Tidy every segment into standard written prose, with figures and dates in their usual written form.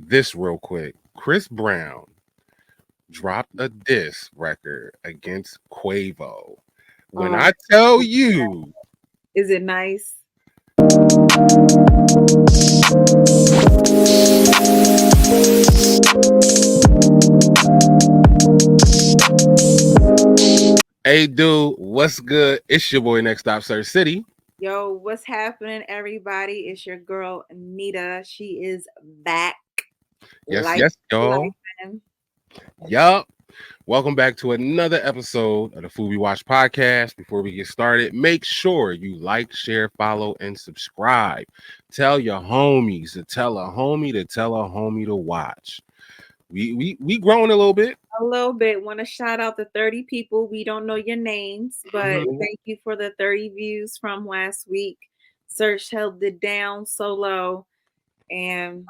this real quick. Chris Brown dropped a diss record against Quavo. When I tell you, is it nice? hey dude, what's good? It's your boy Nextstop Sirchcity. Yo, what's happening, everybody? It's your girl Neda. She is back. Yes, y'all. Yup. Welcome back to another episode of the Food We Watch podcast. Before we get started, make sure you like, share, follow, and subscribe. Tell your homies to tell a homie to tell a homie to watch. We growing a little bit. A little bit. Want to shout out the 30 people. We don't know your names, but thank you for the 30 views from last week. Search held it down so low and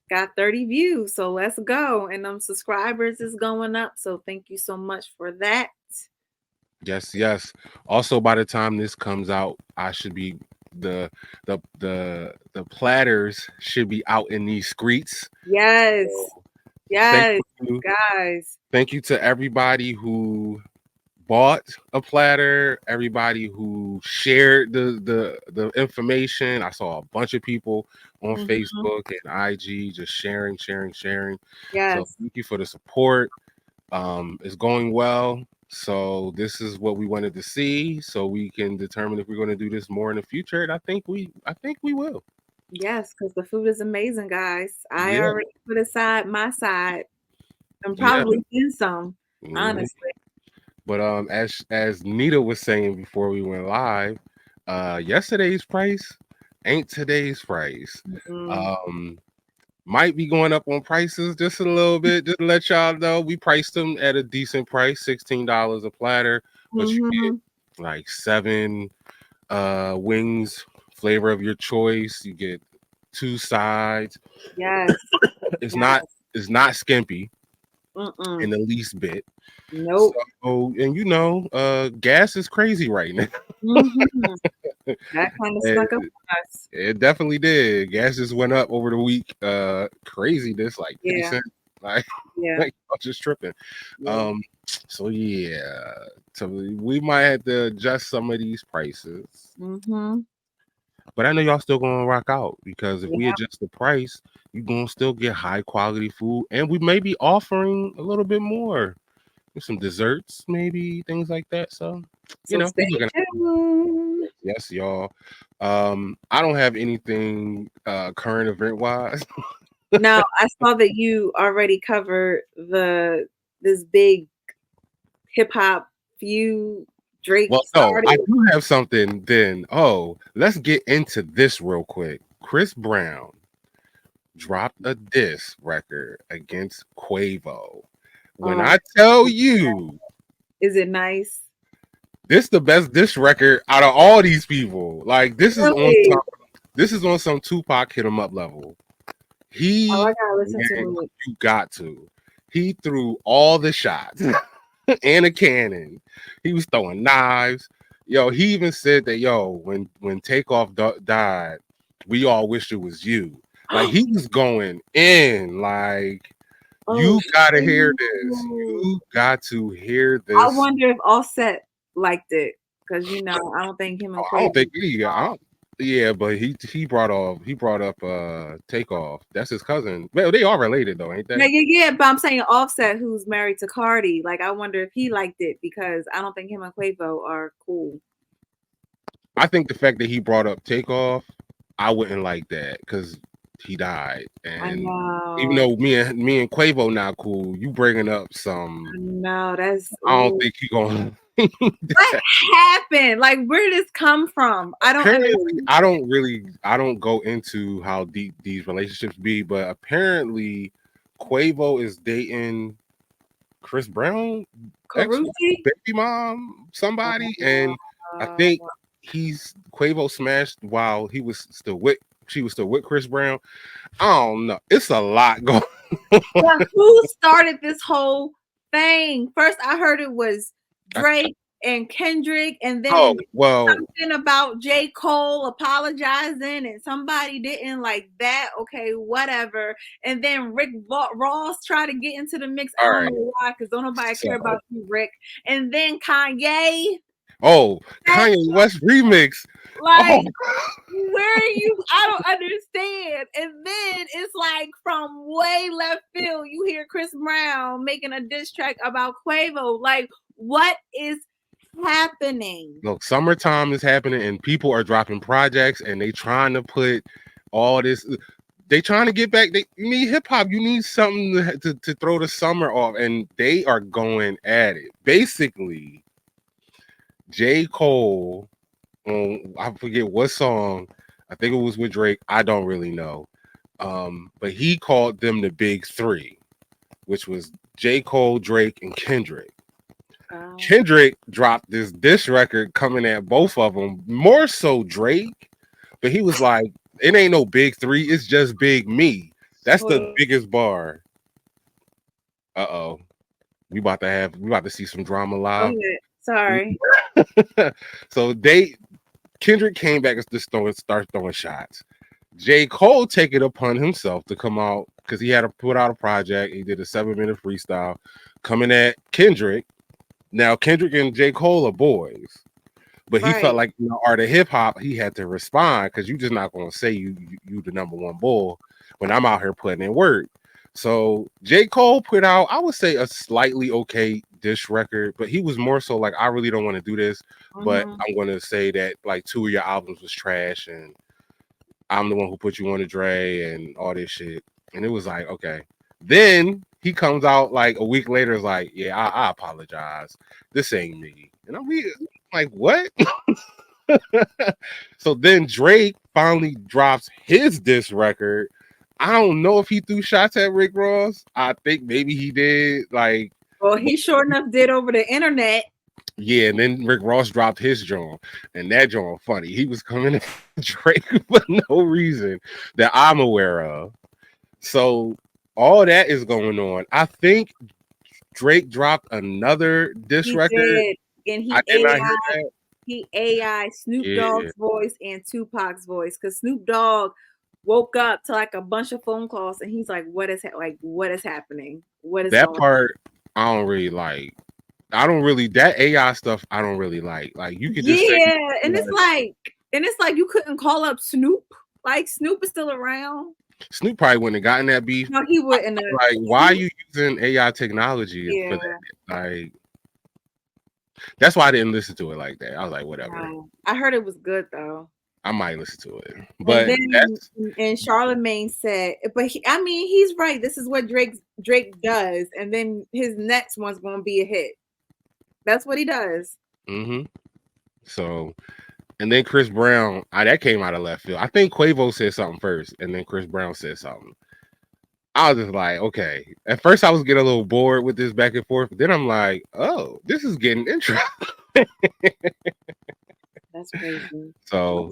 got 30 views. So let's go. And subscribers is going up. So thank you so much for that. Yes. Also, by the time this comes out, I should be the platters should be out in these streets. Yes. So, yes, guys. Thank you to everybody who bought a platter, everybody who shared the information. I saw a bunch of people on Facebook and IG just sharing. Yes. So thank you for the support. It's going well. So this is what we wanted to see, so we can determine if we're going to do this more in the future. And I think we will. Yes, because the food is amazing, guys. I already put aside my side and probably did some, honestly. But as Neda was saying before we went live, yesterday's price ain't today's price. Might be going up on prices just a little bit. Just to let y'all know, we priced them at a decent price, $16 a platter, but you get like 7 wings, flavor of your choice. You get 2 sides. Yes, it's not skimpy in the least bit. Nope. So, and gas is crazy right now. That kind of snuck up on us. It definitely did. Gas just went up over the week. Craziness, like 50 cents. Like I'm just tripping. So we might have to adjust some of these prices. But I know y'all still gonna rock out, because if we adjust the price, you're gonna still get high quality food, and we may be offering a little bit more. Some desserts, maybe things like that. So stay tuned. Yes, y'all. I don't have anything current event wise. Now I saw that you already covered this big hip hop feud. Drake. Well, no, I do have something. Then, let's get into this real quick. Chris Brown dropped a diss record against Quavo. When I tell you, is it nice? This the best diss record out of all these people. Like this is on some Tupac hit 'em up level. I gotta listen to it. You got to. He threw all the shots and a cannon. He was throwing knives. Yo, he even said that when Takeoff died, we all wished it was you. Like he was going in like. You gotta hear this. You got to hear this. I wonder if Offset liked it, because I don't think him and I don't think but he brought up Takeoff. That's his cousin. Well, they are related though, ain't they? Yeah. But I'm saying Offset, who's married to Cardi. Like I wonder if he liked it, because I don't think him and Quavo are cool. I think the fact that he brought up Takeoff, I wouldn't like that, because he died, and even though me and Quavo not cool, you bringing up some. No, that's. I don't think he gonna. What happened? Like, where did this come from? I don't go into how deep these relationships be, but apparently, Quavo is dating Chris Brown, baby mom, somebody, and I think Quavo smashed while he was still with. She was still with Chris Brown. I don't know. It's a lot going on. Well, who started this whole thing? First, I heard it was Drake and Kendrick, and then something about J. Cole apologizing, and somebody didn't like that. Okay, whatever. And then Rick Ross tried to get into the mix. I don't know why, because don't nobody care about you, Rick. And then Kanye. Oh, Kanye West remix. Like, where are you? I don't understand. And then it's like from way left field, you hear Chris Brown making a diss track about Quavo. Like, what is happening? Look, summertime is happening, and people are dropping projects, and they trying to put all this. They trying to get back. You need hip hop. You need something to throw the summer off, and they are going at it. Basically, J. Cole, I forget what song. I think it was with Drake. I don't really know. But he called them the big three, which was J. Cole, Drake, and Kendrick. Kendrick dropped this diss record coming at both of them, more so Drake, but he was like, it ain't no big three, it's just big me. That's the biggest bar. We about to see some drama live. Okay. Sorry. So Kendrick came back and just start throwing shots. J. Cole take it upon himself to come out because he had to put out a project. He did a 7-minute freestyle coming at Kendrick. Now, Kendrick and J. Cole are boys, but he felt like, art of hip hop, he had to respond because you're just not going to say you the number one bull when I'm out here putting in work. So J. Cole put out, I would say, a slightly okay diss record, but he was more so like, I really don't want to do this, but I'm going to say that like 2 of your albums was trash, and I'm the one who put you on the Dre and all this shit. And it was like, okay. Then he comes out like a week later, is like, yeah, I apologize. This ain't me. And I'm like, what? So then Drake finally drops his diss record. I don't know if he threw shots at Rick Ross. I think maybe he did. Like, well, he sure enough did over the internet. Yeah, and then Rick Ross dropped his joint, and that joint funny. He was coming at Drake for no reason that I'm aware of. So all that is going on. I think Drake dropped another diss record. Did, and he AI Snoop Dogg's voice and Tupac's voice, because Snoop Dogg woke up to like a bunch of phone calls, and he's like, "What is happening? What is that part?" I don't really like. That AI stuff I don't really like. Like, you could just and it's like you couldn't call up Snoop. Like, Snoop is still around. Snoop probably wouldn't have gotten that beef. No, he wouldn't. Like, why are you using AI technology for that? Like, that's why I didn't listen to it like that. I was like, whatever. No, I heard it was good though. I might listen to it, but and Charlemagne said, but he's right. This is what Drake does, and then his next one's going to be a hit. That's what he does. So, and then Chris Brown, that came out of left field. I think Quavo said something first, and then Chris Brown said something. I was just like, okay. At first, I was getting a little bored with this back and forth. But then I'm like, oh, this is getting interesting. That's crazy. So,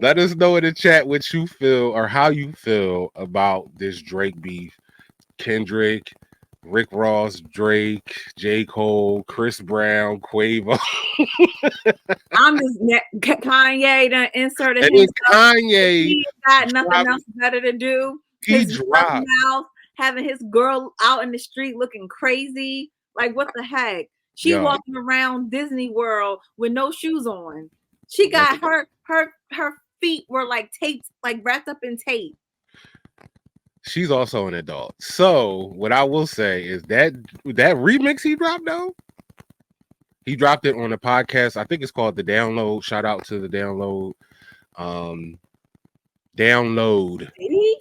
let us know in the chat what you feel or how you feel about this Drake beef. Kendrick, Rick Ross, Drake, J. Cole, Chris Brown, Quavo. I'm just Kanye done inserted his Kanye. He got nothing else better to do. He dropped mouth, having his girl out in the street looking crazy. Like, what the heck? She walking around Disney World with no shoes on. She got her feet were like taped, like wrapped up in tape. She's also an adult. So what I will say is that remix he dropped, though, he dropped it on a podcast. I think it's called The Download. Shout out to The Download. Download. Did he?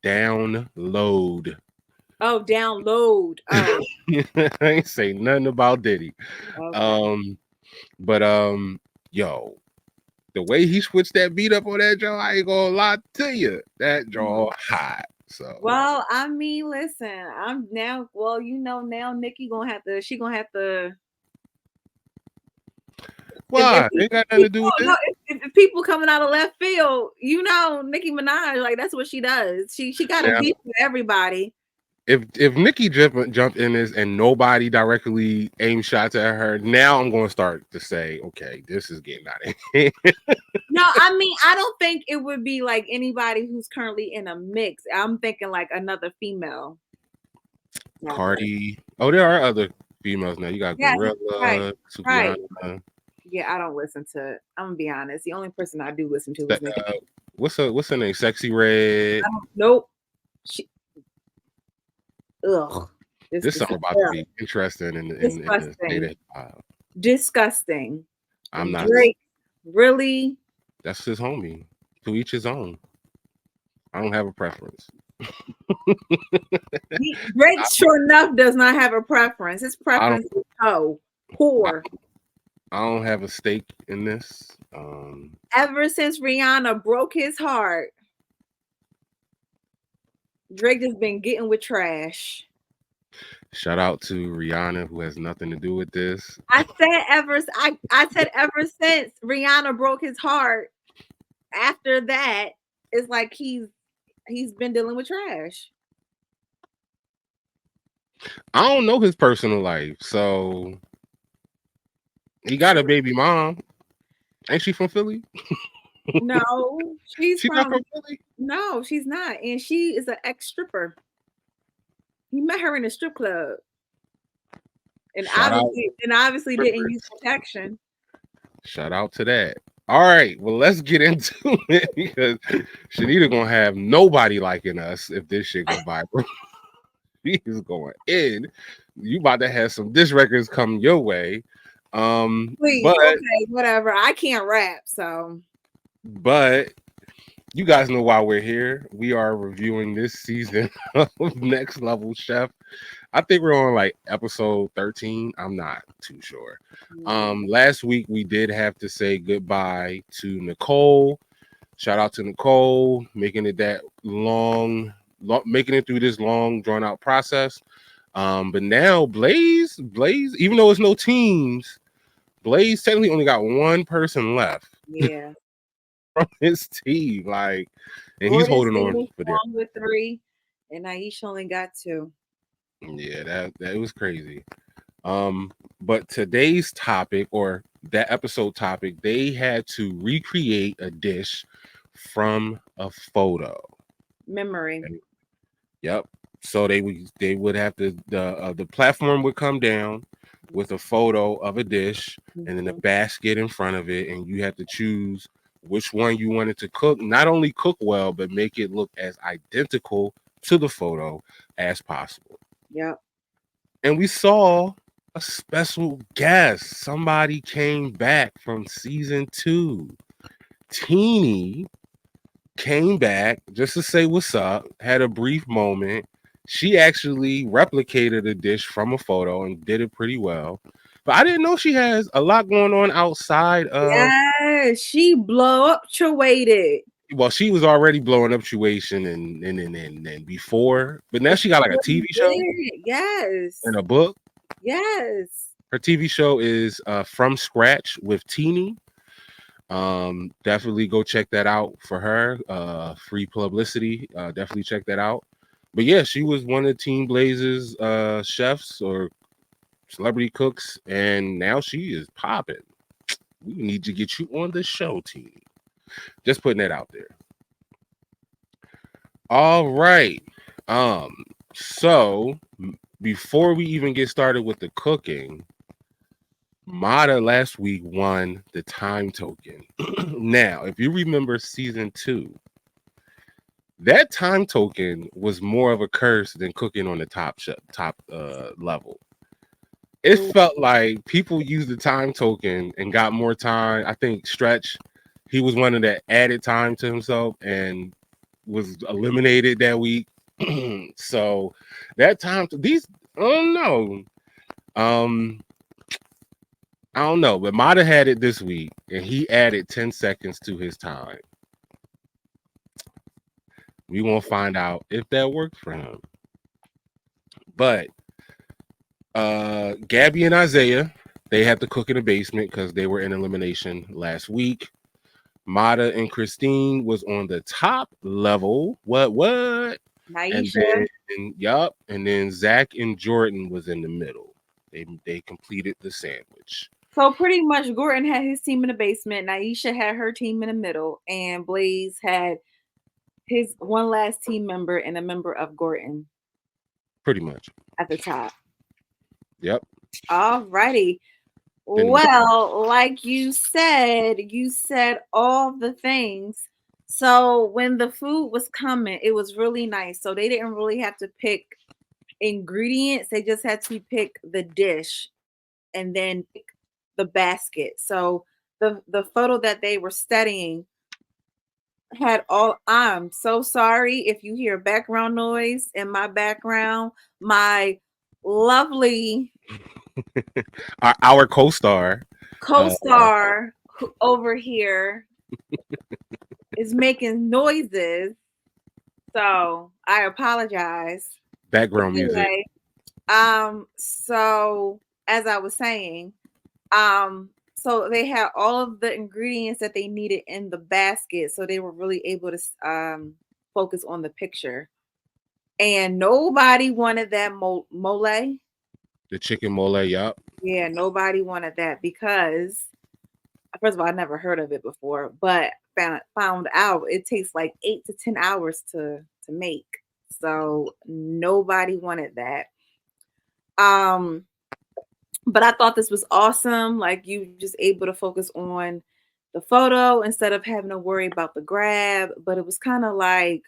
Download. Oh, download. Oh. I ain't say nothing about Diddy. Okay. But yo, the way he switched that beat up on that jaw, I ain't gonna lie to you. That jaw hot. So, well, I mean, listen, I'm now. Well, now Nikki gonna have to. Why? Ain't got nothing to do with it. If people coming out of left field, Nicki Minaj, like, that's what she does. She got a beef with everybody. if Nikki jumped in this and nobody directly aimed shots at her, now I'm going to start to say, okay, this is getting out of hand. No, I mean, I don't think it would be like anybody who's currently in a mix. I'm thinking like another female. Cardi. Oh, there are other females now. You got Gorilla, right. Sukiana. Yeah, I don't listen to. I'm gonna be honest. The only person I do listen to is Nikki. What's her name? Sexy Red. Nope. Ugh. This song about to be interesting in the state of disgusting. I'm not. Drake, really? That's his homie. To each his own. I don't have a preference. Drake, sure enough, does not have a preference. His preference is poor. I don't have a stake in this. Ever since Rihanna broke his heart, Drake has been getting with trash. Shout out to Rihanna, who has nothing to do with this. I said ever since Rihanna broke his heart. After that, it's like he's been dealing with trash. I don't know his personal life, so he got a baby mom. Ain't she from Philly? No, she's not from Philly. No, she's not, and she is an ex-stripper. He met her in a strip club, and obviously didn't use protection. Shout out to that. All right, well, let's get into it because Shanita gonna have nobody liking us if this shit go viral. She is going in. You about to have some diss records come your way. Please, but, okay, whatever. I can't rap, so. But you guys know why we're here. We are reviewing this season of Next Level Chef. I think we're on like episode 13. I'm not too sure. Last week we did have to say goodbye to Nicole. Shout out to Nicole, making it that long, making it through this long, drawn out process. But now Blaze, even though it's no teams, Blaze technically only got one person left. Yeah. From his team, like, and he's holding on for there. With 3, and Aisha only got 2. Yeah, that was crazy. But today's topic, or that episode topic, they had to recreate a dish from a photo. Memory. Yep. So they would have to the platform would come down with a photo of a dish and then a basket in front of it, and you have to choose which one you wanted to cook, not only cook well, but make it look as identical to the photo as possible. Yep. And we saw a special guest. Somebody came back from season 2. Teeny came back just to say what's up, had a brief moment. She actually replicated a dish from a photo and did it pretty well. But I didn't know she has a lot going on outside of. Yeah, she blow-up-tuated. Well, she was already blowing up tuition and before, but now she got like a TV show. Yes. And a book. Yes. Her TV show is From Scratch with Teeny. Definitely go check that out for her. Free publicity. Definitely check that out. But yeah, she was one of Team Blaze's chefs or celebrity cooks, and now she is popping. We need to get you on the show, Teeny. Just putting that out there. All right. So before we even get started with the cooking, Neda last week won the time token. Now, if you remember season 2, that time token was more of a curse than cooking on the top level. It felt like people used the time token and got more time. I think Stretch, he was one of that added time to himself and was eliminated that week. So that time, I don't know, but Neda had it this week and he added 10 seconds to his time. We won't find out if that worked for him. But Gabby and Isaiah, they had to cook in the basement because they were in elimination last week. Neda and Christine was on the top level. What? Naisha. And then Zach and Jordan was in the middle. They completed the sandwich. So pretty much Gordon had his team in the basement, Naisha had her team in the middle, and Blaze had his one last team member and a member of Gordon. Pretty much. At the top. Yep. All righty. Well, like you said all the things. So when the food was coming, it was really nice. So they didn't really have to pick ingredients. They just had to pick the dish and then pick the basket. So the photo that they were studying had all. I'm so sorry if you hear background noise in my background. My lovely our co-star over here is making noises, so I apologize. Background music. So as I was saying, so they had all of the ingredients that they needed in the basket, so they were really able to focus on the picture. And nobody wanted that mole. The chicken mole, yup. Yeah, nobody wanted that because, first of all, I never heard of it before, but found out it takes like 8 to 10 hours to make. So nobody wanted that. But I thought this was awesome. Like, you just able to focus on the photo instead of having to worry about the grab. But it was kind of like,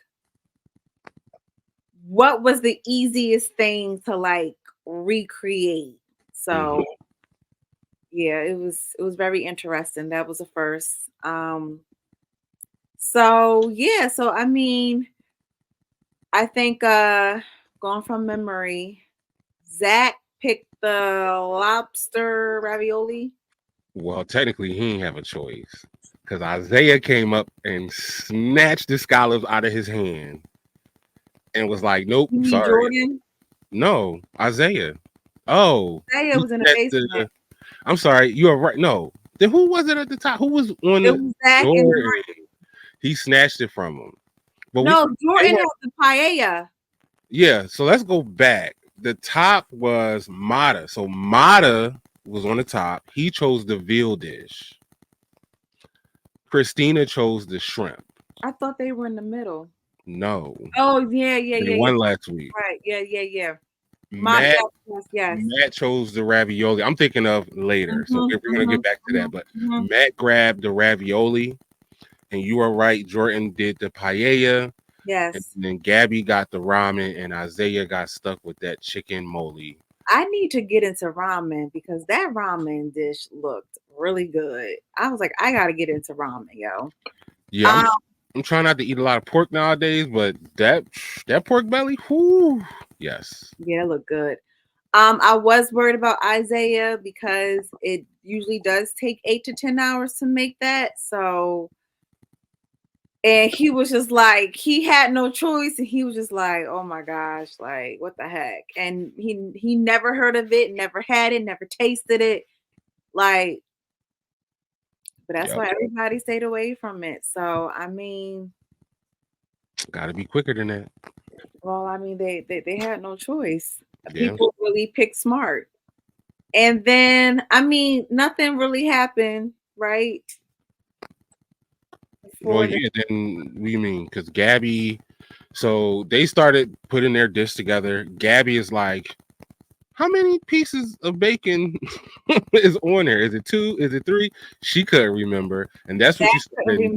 what was the easiest thing to like recreate? So yeah, it was very interesting. That was the first. So yeah, so I mean, I think going from memory, Zach picked the lobster ravioli. Well, technically he didn't have a choice because Isaiah came up and snatched the scallops out of his hand and was like, "Nope, sorry." Jordan? No, Isaiah. Oh, Isaiah was in the basement. I'm sorry, you are right. No, then who was it at the top? Who was on it was Zach and Jordan. He snatched it from him. But Jordan had the paella. Yeah, so let's go back. The top was Mata. So Mata was on the top. He chose the veal dish. Christina chose the shrimp. I thought they were in the middle. No. Oh, yeah. They won last week. Right, yeah. Matt chose the ravioli. I'm thinking of later, so we're going to get back to that. But Matt grabbed the ravioli, and you are right. Jordan did the paella. Yes. And then Gabby got the ramen, and Isaiah got stuck with that chicken mole. I need to get into ramen because that ramen dish looked really good. I was like, I got to get into ramen, yo. Yeah, I'm trying not to eat a lot of pork nowadays, but that pork belly, whoo, yes. Yeah, it looked good. I was worried about Isaiah because it usually does take 8 to 10 hours to make that. So, and he was just like, he had no choice, and he was just like, oh my gosh, like what the heck? And he never heard of it, never had it, never tasted it, like. But that's why everybody stayed away from it. So I mean, gotta be quicker than that. Well, I mean, they had no choice. Yeah. People really picked smart. And then, I mean, nothing really happened, right? Well, yeah, then what do you mean? Because Gabby, so they started putting their dish together. Gabby is like, how many pieces of bacon is on there? Is it 2? Is it 3? She couldn't remember. And that's what she started.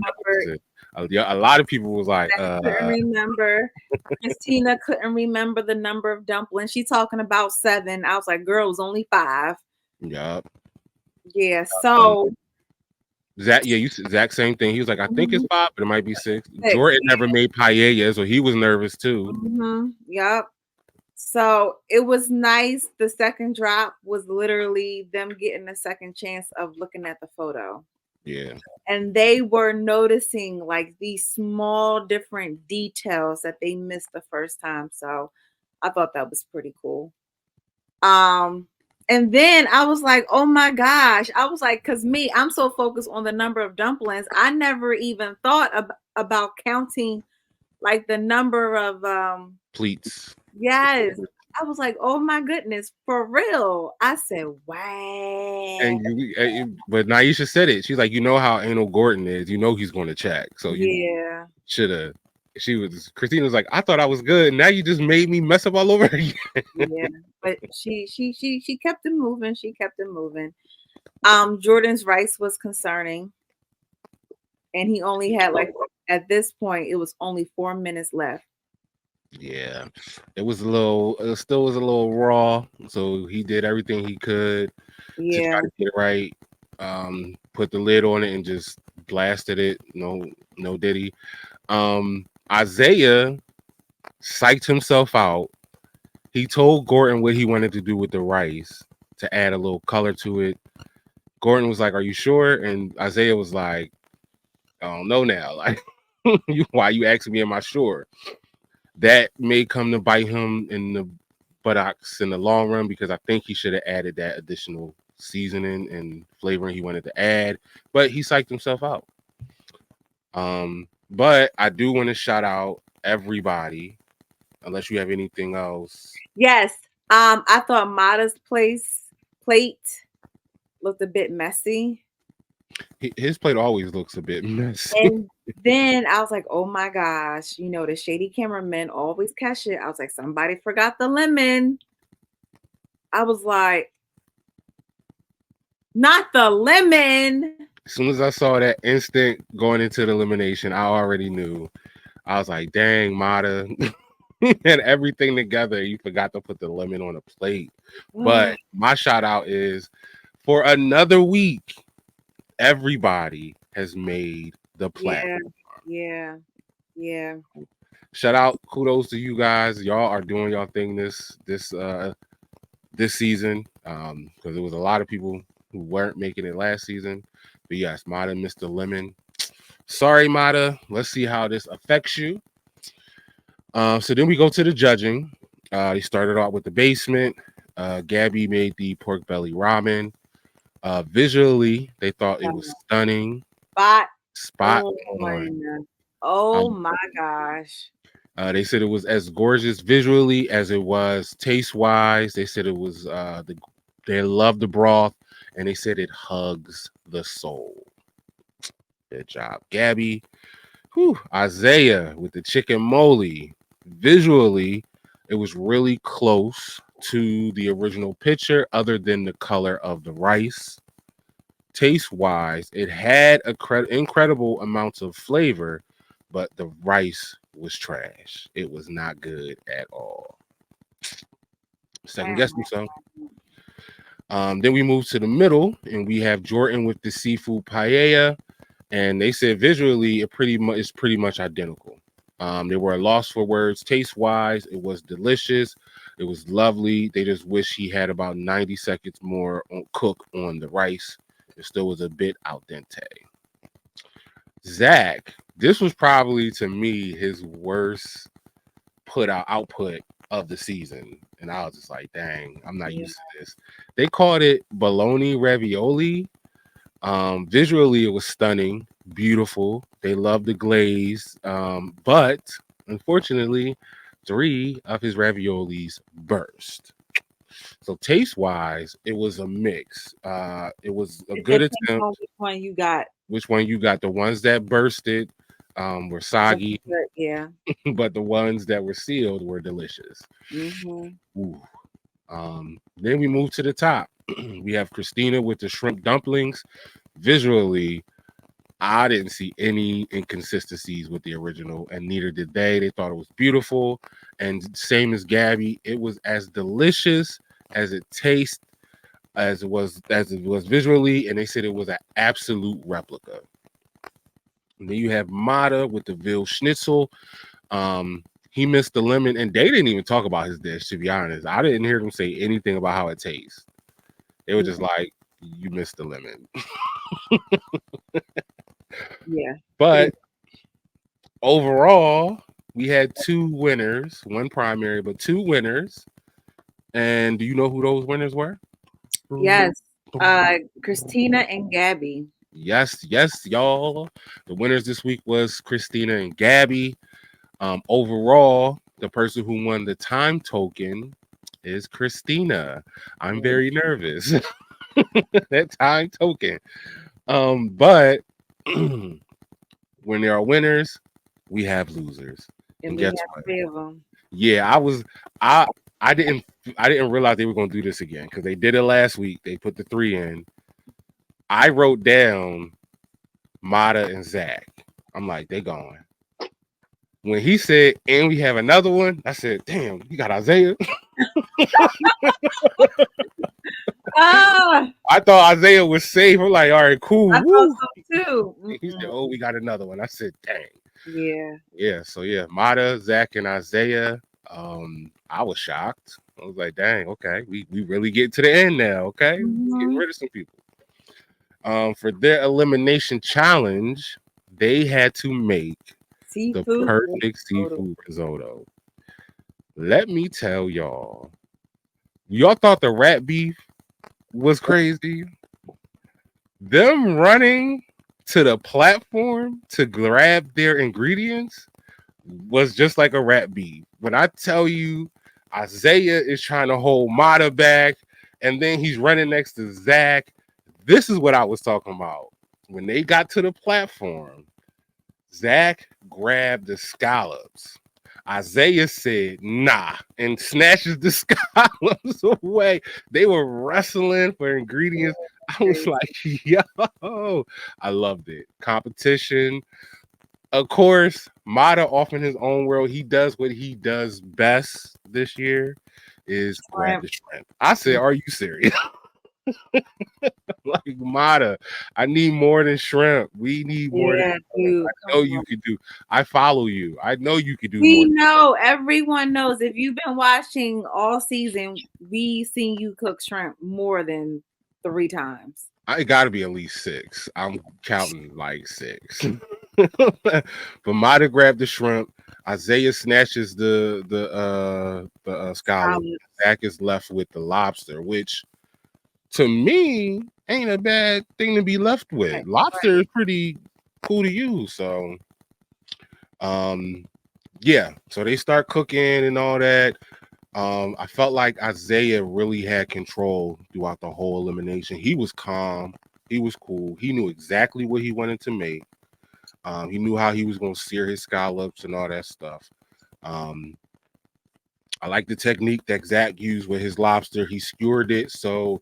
A lot of people was like, couldn't remember. Christina couldn't remember the number of dumplings. She's talking about 7. I was like, girl, it was only 5. Yep. Yeah. So Zach, you said Zach, same thing. He was like, I think it's 5, but it might be 6. Jordan never made paella, so he was nervous too. Yep. So it was nice. The second drop was literally them getting a second chance of looking at the photo. Yeah. And they were noticing like these small different details that they missed the first time. So I thought that was pretty cool. And then I was like, oh my gosh. I was like, because I'm so focused on the number of dumplings. I never even thought about counting like the number of pleats. Yes. I was like, oh my goodness, for real. I said, wow. But Naisha said it. She's like, you know how Anal Gordon is. You know he's going to check. So you should have. Christina was like, I thought I was good. Now you just made me mess up all over again. Yeah, but she kept it moving. She kept it moving. Jordan's rice was concerning, and he only had at this point it was only 4 minutes left. Yeah, it still was a little raw. So he did everything he could to try to get it right. Put the lid on it and just blasted it. No diddy. Isaiah psyched himself out. He told Gordon what he wanted to do with the rice to add a little color to it. Gordon was like, "Are you sure?" And Isaiah was like, "I don't know now. Like, why you asking me? Am I sure?" That may come to bite him in the buttocks in the long run because I think he should have added that additional seasoning and flavoring he wanted to add, but he psyched himself out. But I do want to shout out everybody, unless you have anything else. Yes. I thought Mada's plate looked a bit messy. His plate always looks a bit messy. And then I was like, oh my gosh, the shady cameramen always catch it. I was like, somebody forgot the lemon. I was like, not the lemon. As soon as I saw that instant going into the elimination, I already knew. I was like, dang, Mada. And everything together, you forgot to put the lemon on a plate. But my shout out is for another week, everybody has made the platform. Yeah. Shout out, kudos to you guys. Y'all are doing y'all thing this season. Because there was a lot of people who weren't making it last season. But yes, Mada missed the lemon. Sorry, Mada. Let's see how this affects you. So then we go to the judging. They started out with the basement. Gabby made the pork belly ramen. Visually, they thought it was stunning. Spot on. Oh my gosh. They said it was as gorgeous visually as it was taste-wise. They said it was they loved the broth, and they said it hugs the soul. Good job, Gabby. Isaiah with the chicken mole. Visually, it was really close to the original picture, other than the color of the rice. Taste-wise, it had incredible amounts of flavor, but the rice was trash. It was not good at all. Second guess myself. Then we move to the middle, and we have Jordan with the seafood paella, and they said visually it is pretty much identical. They were lost for words. Taste-wise, it was delicious. It was lovely. They just wish he had about 90 seconds more cook on the rice. It still was a bit al dente. Zach, this was probably to me his worst output of the season, and I was just like, dang, I'm not used to this. They called it bologna ravioli. Visually, it was stunning, beautiful. They loved the glaze, but unfortunately, 3 of his raviolis burst. So taste-wise, it was a mix. It was a good attempt. Which one you got? Which one you got? The ones that bursted were soggy, yeah, but the ones that were sealed were delicious. Mm-hmm. Then we move to the top. We have Christina with the shrimp dumplings. Visually, I didn't see any inconsistencies with the original, and neither did they. They thought it was beautiful, and same as Gabby, it was as delicious as it tastes, as it was visually, and they said it was an absolute replica. And then you have Mada with the veal schnitzel. He missed the lemon, and they didn't even talk about his dish, to be honest. I didn't hear them say anything about how it tastes. They were just like, you missed the lemon. Yeah. But overall, we had 2 winners, 1 primary, but 2 winners. And do you know who those winners were? Yes. Christina and Gabby. Yes, y'all. The winners this week was Christina and Gabby. Overall, the person who won the time token is Christina. I'm very nervous. That time token. But when there are winners, we have losers. And we guess have what? 3 of them. Yeah, I I didn't realize they were gonna do this again because they did it last week. They put the 3 in. I wrote down Mata and Zach. I'm like, they going. When he said, and we have another one, I said, damn, you got Isaiah. I thought Isaiah was safe. I'm like, all right, cool. I thought so too. He said, oh, we got another one. I said, dang. Yeah. Yeah. So yeah, Mata, Zach, and Isaiah. I was shocked. I was like, dang, okay, we really get to the end now. Okay, getting rid of some people. For their elimination challenge, they had to make the perfect seafood risotto. Let me tell y'all thought the rat beef was crazy. Them running to the platform to grab their ingredients was just like a rat beef. When I tell you Isaiah is trying to hold Mata back, and then he's running next to Zach. This is what I was talking about. When they got to the platform, Zach grabbed the scallops. Isaiah said, nah, and snatches the scallops away. They were wrestling for ingredients. I was like, yo, I loved it. Competition. Of course, Mata off in his own world, he does what he does best this year is grab the shrimp. I said, are you serious? Like, Mata, I need more than shrimp. We need more than shrimp. I know you could do. I follow you. I know you could do more. We know. Everyone knows. If you've been watching all season, we seen you cook shrimp more than 3 times. I got to be at least 6. I'm counting like 6. But Mata grabbed the shrimp. Isaiah snatches the scallop. Zach is left with the lobster, which to me ain't a bad thing to be left with. Right, lobster is pretty cool to use. So, yeah. So they start cooking and all that. I felt like Isaiah really had control throughout the whole elimination. He was calm. He was cool. He knew exactly what he wanted to make. He knew how he was going to sear his scallops and all that stuff. I like the technique that Zach used with his lobster. He skewered it so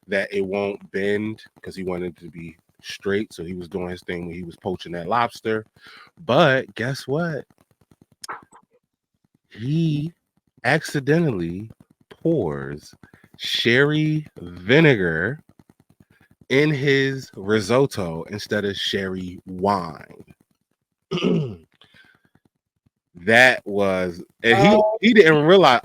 that it won't bend because he wanted it to be straight. So he was doing his thing when he was poaching that lobster. But guess what? He accidentally pours sherry vinegar in his risotto instead of sherry wine. That was, and he didn't realize.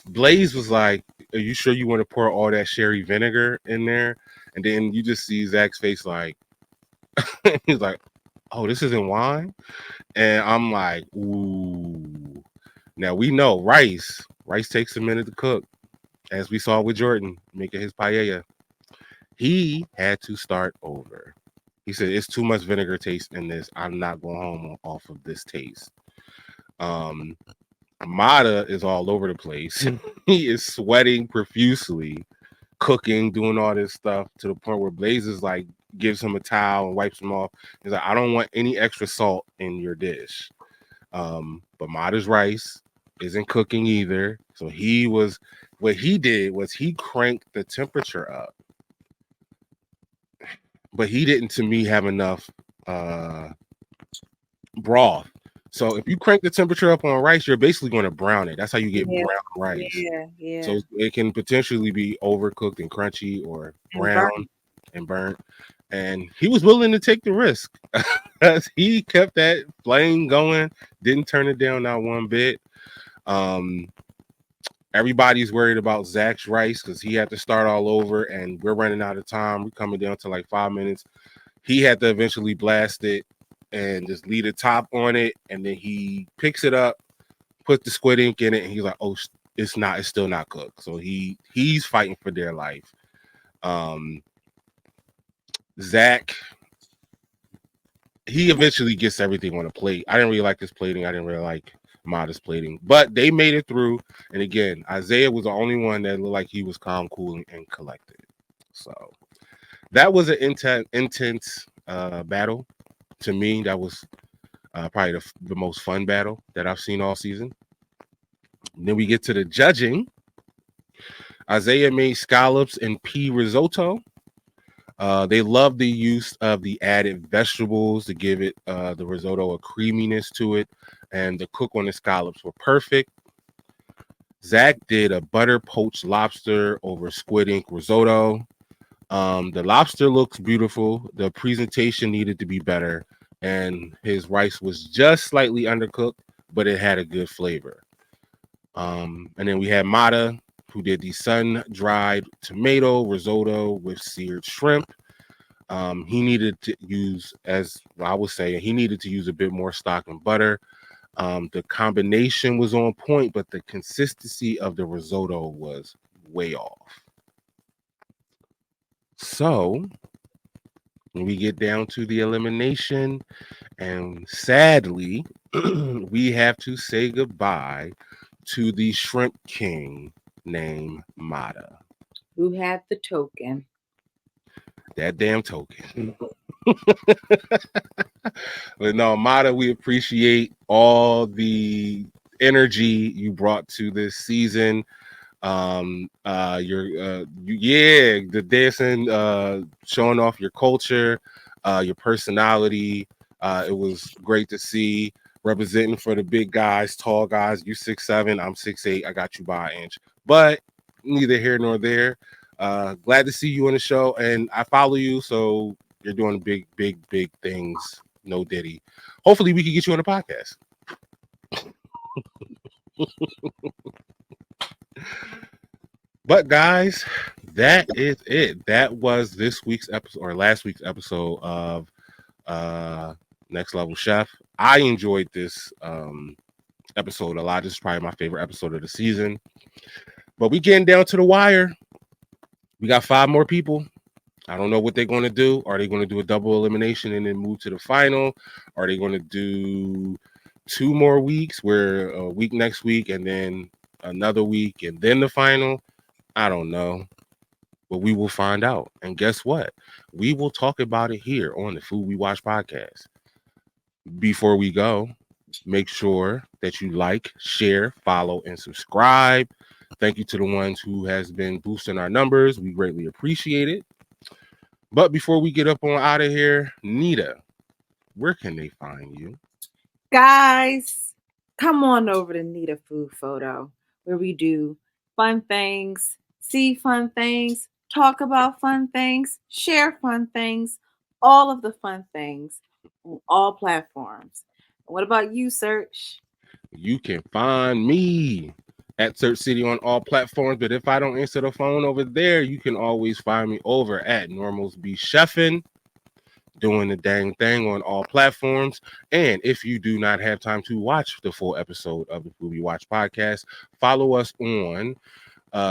Blaze was like, "Are you sure you want to pour all that sherry vinegar in there?" And then you just see Zach's face, like he's like, "Oh, this isn't wine," and I'm like, "Ooh." Now we know rice takes a minute to cook, as we saw with Jordan making his paella. He had to start over. He said, "It's too much vinegar taste in this. I'm not going home off of this taste." Mata is all over the place. He is sweating profusely, cooking, doing all this stuff to the point where Blaze is like gives him a towel and wipes him off. He's like, I don't want any extra salt in your dish. But Mata's rice isn't cooking either. So what he did was he cranked the temperature up. But he didn't, to me, have enough broth. So if you crank the temperature up on rice, you're basically going to brown it. That's how you get brown rice. Yeah. So it can potentially be overcooked and crunchy or brown and burnt. And he was willing to take the risk. He kept that flame going, didn't turn it down not one bit. Everybody's worried about Zach's rice because he had to start all over, and we're running out of time. We're coming down to like 5 minutes. He had to eventually blast it and just leave the top on it, and then he picks it up, puts the squid ink in it, and he's like, "Oh, it's still not cooked." So he's fighting for their life. Zach he eventually gets everything on a plate. I didn't really like his plating. I didn't really like Mata's plating, but they made it through. And again, Isaiah was the only one that looked like he was calm, cool, and collected. So that was an intense battle. To me, that was probably the most fun battle that I've seen all season. And then we get to the judging. Isaiah made scallops and pea risotto. They love the use of the added vegetables to give it the risotto a creaminess to it, and the cook on the scallops were perfect. Zach did a butter poached lobster over squid ink risotto. The lobster looks beautiful. The presentation needed to be better, and his rice was just slightly undercooked, but it had a good flavor. And then we had Mata, who did the sun-dried tomato risotto with seared shrimp. He needed to use, as I was saying, he needed to use a bit more stock and butter. The combination was on point, but the consistency of the risotto was way off. So when we get down to the elimination, and sadly, we have to say goodbye to the shrimp king named Mata. Who had the token? That damn token. But no, Mata, we appreciate all the energy you brought to this season. The dancing, showing off your culture, your personality. It was great to see, representing for the big guys, tall guys. You 6'7", I'm 6'8". I got you by an inch, but neither here nor there. Glad to see you on the show, and I follow you, so you're doing big things. No Diddy. Hopefully, we can get you on the podcast. But guys, that is it. That was this week's episode or last week's episode of Next Level Chef. I enjoyed this episode a lot. This is probably my favorite episode of the season. But we getting down to the wire. We got 5 more people. I don't know what they're going to do. Are they going to do a double elimination and then move to the final? Are they going to do 2 more weeks, where a week next week and then another week and then the final? I don't know, but we will find out. And guess what? We will talk about it here on the Food We Watch podcast. Before we go, make sure that you like, share, follow, and subscribe. Thank you to the ones who has been boosting our numbers. We greatly appreciate it. But before we get up on out of here, Neda, where can they find you? Guys, come on over to Neda Food Photo, where we do fun things, see fun things, talk about fun things, share fun things, all of the fun things on all platforms. What about you, Search? You can find me at Sirchcity on all platforms, but if I don't answer the phone over there, you can always find me over at Normals Be Chefin', doing the dang thing on all platforms. And if you do not have time to watch the full episode of the Food We Watch podcast, follow us on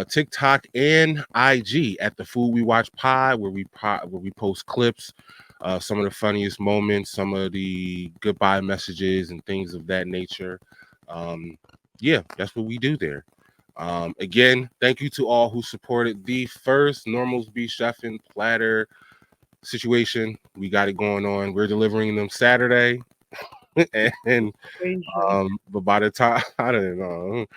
TikTok and IG at the Food We Watch Pod, where we post clips, some of the funniest moments, some of the goodbye messages, and things of that nature. Yeah, that's what we do there. Again, thank you to all who supported the first Normals Be Chefin' platter situation. We got it going on. We're delivering them Saturday. And but by the time I don't know,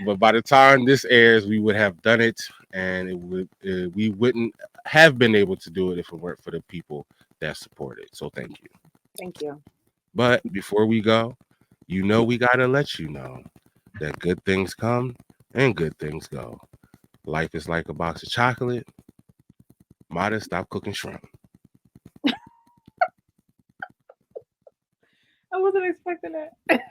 but by the time this airs, we would have done it, and we wouldn't have been able to do it if it weren't for the people that support it. So thank you. Thank you. But before we go, we gotta let you know that good things come and good things go. Life is like a box of chocolate. Mata, stop cooking shrimp. I wasn't expecting that.